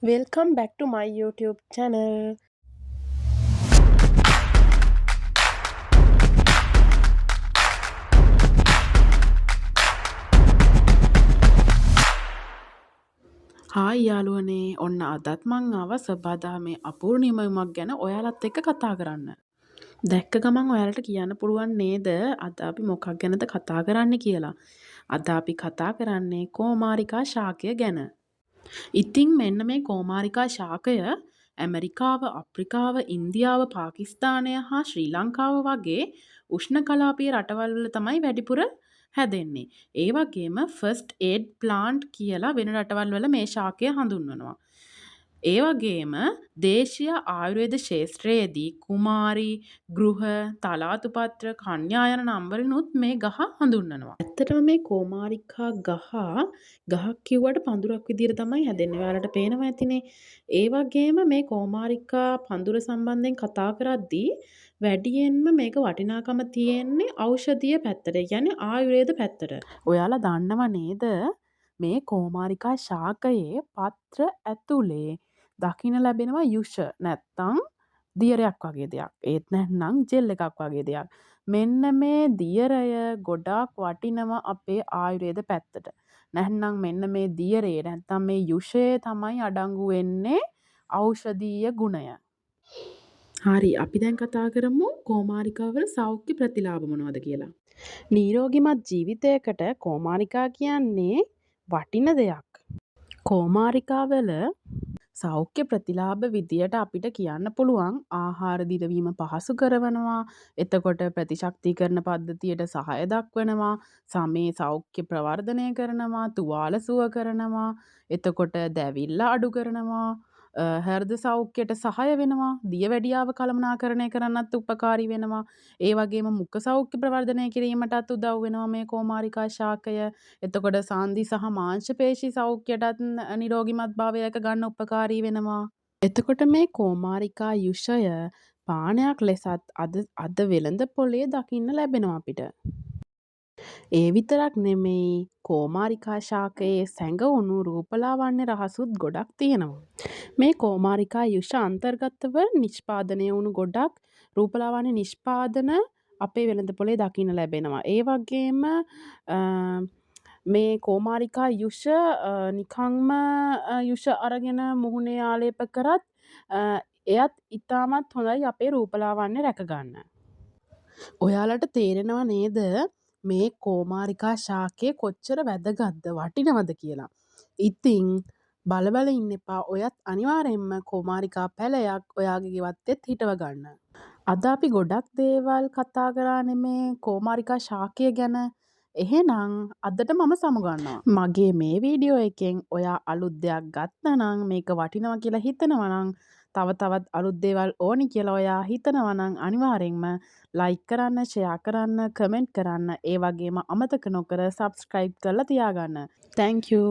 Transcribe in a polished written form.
Welcome back to my YouTube channel. Hi යාළුවනේ ඔන්න අදත් මං ආවා සබාදා මේ අපූර්ව නිමවුමක් ගැන ඔයාලත් එක්ක කතා කරන්න. දැක්ක ගමන් ඔයාලට කියන්න පුළුවන් නේද අද අපි මොකක් ගැනද කතා කරන්න කියලා. අද අපි කතා කරන්නේ කෝමාරිකා ශාකය ගැන. ඉතින් මෙන්න මේ කෝමාරිකා ශාකය ඇමරිකාව, අප්‍රිකාව, ඉන්දියාව, පාකිස්තානය හා ශ්‍රී ලංකාව වගේ උෂ්ණ කලාපීය රටවල් වල තමයි වැඩිපුර හැදෙන්නේ. ඒ වගේම ෆස්ට් ඒඩ් ප්ලාන්ට් කියලා වෙන රටවල් වල මේ ශාකය හඳුන්වනවා. ඒ වගේම දේශීය ආයුර්වේද ශාස්ත්‍රයේදී කුමාරි, ගෘහ, තලාතුපත්‍ර, කන්‍යා යන නම් වලිනුත් මේ ගහ හඳුන්වනවා. ඇත්තටම මේ කෝමාරිකා ගහක් කිව්වට පඳුරක් විදිහට තමයි හැදෙන්නේ. ඔයාලට පේනවා ඇතිනේ. ඒ වගේම මේ කෝමාරිකා පඳුර සම්බන්ධයෙන් කතා කරද්දී වැඩියෙන්ම මේක වටිනාකම තියෙන්නේ ඖෂධීය පැත්තට. ඒ කියන්නේ ආයුර්වේද පැත්තට. ඔයාලා දන්නව නේද? මේ කෝමාරිකා ශාකයේ පත්‍ර ඇතුලේ දකින්න ලැබෙනවා යුෂ නැත්තම් දියරයක් වගේ දෙයක්. ඒත් නැත්නම් ජෙල් එකක් වගේ දෙයක්. මෙන්න මේ දියරය ගොඩාක් වටිනවා අපේ ආයුර්වේද පැත්තට. නැත්නම් මෙන්න මේ දියරේ නැත්තම් මේ යුෂය තමයි අඩංගු වෙන්නේ ඖෂධීය ගුණය. හරි අපි දැන් කතා කරමු කෝමාරිකාවල සෞඛ්‍ය ප්‍රතිලාභ මොනවද කියලා. නිරෝගිමත් ජීවිතයකට කෝමාරිකා කියන්නේ වටින දෙයක්. කෝමාරිකාවල සෞඛ්‍ය ප්‍රතිලාභ විදියට අපිට කියන්න පුළුවන් ආහාර දිරවීම පහසු කරවනවා, එතකොට ප්‍රතිශක්තිකරණ පද්ධතියට සහාය දක්වනවා, සමේ සෞඛ්‍ය ප්‍රවර්ධනය කරනවා, තුවාල සුව කරනවා, එතකොට දැවිල්ල අඩු කරනවා, හෘද සෞඛ්‍යයට සහාය වෙනවා, දියවැඩියාව කළමනාකරණය කරන්නත් උපකාරී වෙනවා. ඒ වගේම මුඛ සෞඛ්‍ය ප්‍රවර්ධනය කිරීමටත් උදව් වෙනවා මේ කෝමාරිකා ශාකය. එතකොට සන්ධි සහ මාංශ පේශි සෞඛ්‍යයටත් නිරෝගිමත් භාවයක ගන්න උපකාරී වෙනවා. එතකොට මේ කෝමාරිකා යුෂය පානයක් ලෙසත් අද වෙළඳ පොලේ දකින්න ලැබෙනවා අපිට. ඒ විතරක් නෙමෙයි කෝමාරිකා ශාකයේ සැඟවුණු රූපලාවන්‍ය රහසුත් ගොඩක් තියෙනවා. මේ කෝමාරිකා යුෂ අන්තර්ගතව නිෂ්පාදනය වුණු ගොඩක් රූපලාවන්‍ය නිෂ්පාදන අපේ වෙළඳ පොලේ දකින්න ලැබෙනවා. ඒ වගේම මේ කෝමාරිකා යුෂ නිකංම යුෂ අරගෙන මුහුණේ ආලේප කරත් එයත් ඉතාමත් හොඳයි අපේ රූපලාවන්‍ය රැකගන්න. ඔයාලට තේරෙනව නේද මේ කෝමාරිකා ශාකය කොච්චර වැදගත්ද වටිනවද කියලා. ඉතින් බලබල ඉන්න එපා ඔයත් අනිවාර්යෙන්ම කෝමාරිකා පැලයක් ඔයාගේ ගෙවත්තෙත් හිටව ගන්න. අද අපි ගොඩක් දේවල් කතා කරානේ මේ කෝමාරිකා ශාකය ගැන. එහෙනම් අදට මම සමුගන්නවා. මගේ මේ වීඩියෝ එකෙන් ඔයා අලුත් දෙයක් ගත්තනම් මේක වටිනවා කියලා හිතනවනම් තව තවත් අලුත් දේවල් ඕනි කියලා ඔයා හිතනවනම් අනිවාර්යෙන්ම ලයික් කරන්න, ෂෙයා කරන්න, කමෙන්ට් කරන්න, ඒ වගේම අමතක නොකර සබ්ස්ක්‍රයිබ් කරලා තියාගන්න. Thank you.